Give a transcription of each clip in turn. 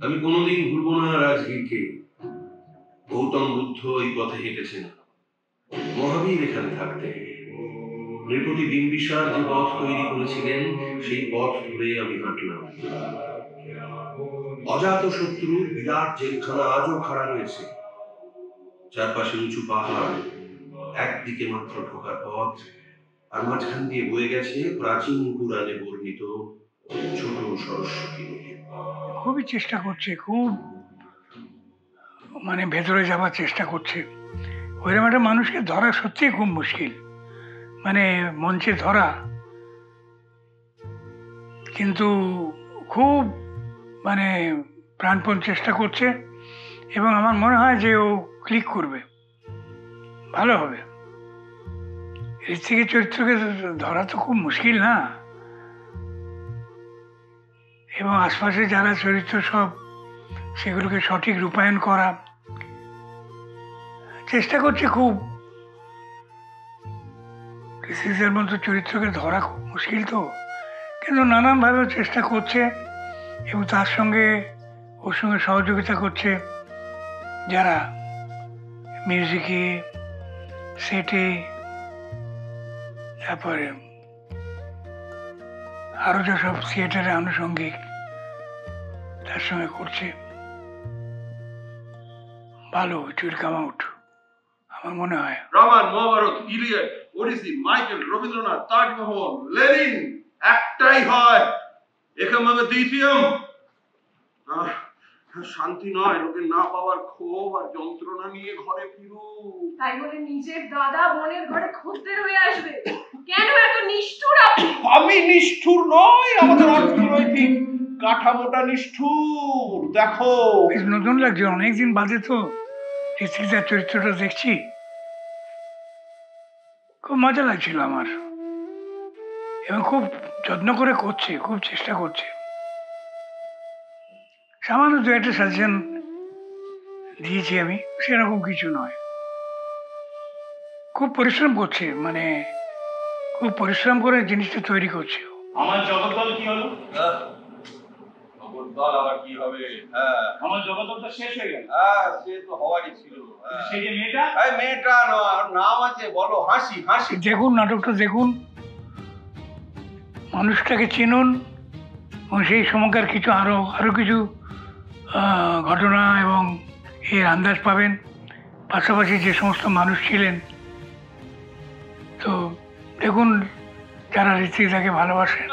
আমি কোনোদিন ভুলবো না রাজগীরকে। গৌতম বুদ্ধ এই পথে হেঁটেছেন, মহাবীর এখানে থাকতে নৃপতি বিম্বিসার যে পথ তৈরি করেছিলেন সেই পথ ধরে আমি হাঁটলাম। অজাত শত্রুর বিরাট জেলখানা আজও খাড়া রয়েছে, চারপাশে উঁচু পাহাড়, একদিকে মাত্র ঢোকার পথ, আর মাঝখান দিয়ে বয়ে গেছে প্রাচীন পুরাণে বর্ণিত ছোট সরস্বতী নদী। খুবই চেষ্টা করছে, খুব মানে ভেতরে যাবার চেষ্টা করছে। ওইরকম একটা মানুষকে ধরা সত্যিই খুব মুশকিল, মানে মঞ্চে ধরা, কিন্তু খুব মানে প্রাণপণ চেষ্টা করছে এবং আমার মনে হয় যে ও ক্লিক করবে, ভালো হবে। ঋত্বিকের চরিত্রকে ধরা তো খুব মুশকিল না, এবং আশপাশে যারা চরিত্র সব সেগুলোকে সঠিক রূপায়ণ করা চেষ্টা করছে খুব। ঋত্বিকের মতো চরিত্রকে ধরা খুব মুশকিল তো, কিন্তু নানানভাবে চেষ্টা করছে এবং তার সঙ্গে ওর সঙ্গে সহযোগিতা করছে যারা মিউজিকে, সেটে, তারপরে আরও যেসব থিয়েটারে আনুষঙ্গিক তার সঙ্গে করছে। ভালো, ইট উইল কাম আউট আমার মনে হয়। রামায়ণ, মহাভারত, ইলিয়াড, ওডিসি, মাইকেল, রবীন্দ্রনাথ, তাজমহল, লেনিন একটাই হয়, একমগ দ্বিতীয়ম। শান্তি নয়, লোকের না পাওয়ার ক্ষোভ আর যন্ত্রণা নিয়ে ঘরে ফিরু। তাই বলে নিজের দাদা বোনের ঘরে খদ্দের হয়ে আসবে? কেন এত নিষ্ঠুর আপনি? আমি নিষ্ঠুর নই, আমাদের অর্থনৈতিক কাঠামোটা নিষ্ঠুর। দেখো, বেশ নতুন লাগছে, অনেকদিন বাদে তো ঋত্বিকের চরিত্রটা দেখছি, খুব মজা লাগছিল আমার, এবং খুব যত্ন করে করছে, খুব চেষ্টা করছে। সামান্য দু একটা সাজেশন দিয়েছি আমি, সেরকম কিছু নয়। খুব পরিশ্রম করছে, মানে খুব পরিশ্রম করে জিনিসটা তৈরি করছে। আমার জগদ্দল কি হলো? জগদ্দল আবার কি হবে? হ্যাঁ, আমার জগদ্দলটা শেষ হয়ে গেল। সে তো হওয়ারই ছিল। সেই যে মেয়েটা, এই মেয়েটা নয়, ওর নাম আছে, বলো, হাসি। হাসি দেখুন, নাটকটা দেখুন, মানুষটাকে চিনুন, এবং সেই সময়কার কিছু আরো কিছু ঘটনা এবং এর আন্দাজ পাবেন। পাশাপাশি যে সমস্ত মানুষ ছিলেন, তো দেখুন, যারা ঋত্বিকদাকে ভালোবাসেন।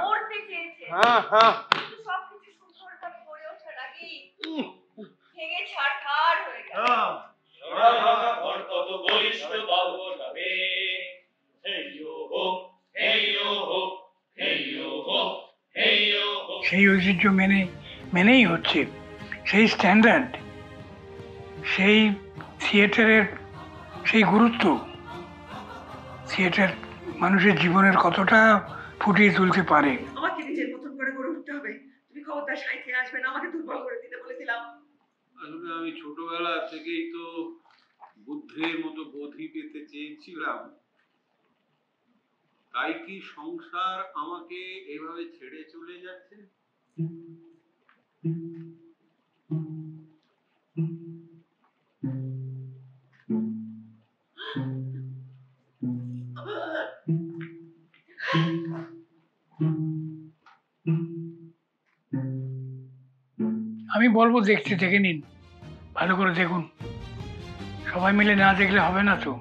করতে চেয়েছে, কিন্তু সবকিছু সুন্দরভাবে গড়ে ওঠার আগেই ভেঙে ছারখার হয়ে গেল। কত বলিষ্ঠ বাবর যাবে, হেইয়ো হো, হেইয়ো হো, হেইয়ো হো, হেইয়ো হো। সেই ঐতিহ্য মেনেই হচ্ছে, সেই স্ট্যান্ডার্ড, সেই থিয়েটারের সেই গুরুত্ব, থিয়েটার মানুষের জীবনের কতটা ফুটিয়ে তুলতে পারে। আমাকে নিজের মতন করে গড়ে উঠতে হবে। তুমি খবরদার সাইতে আসবে না, আমাকে দুর্বল করে দিতে বলেছিলাম। আসলে আমি ছোটবেলা থেকেই তো বুদ্ধের মতো বোধি পেতে চেয়েছিলাম। তাই কি সংসার আমাকে এভাবে ছেড়ে চলে যাচ্ছে? আমি বলবো দেখতে, দেখে নিন, ভালো করে দেখুন, সবাই মিলে না দেখলে হবে না তো।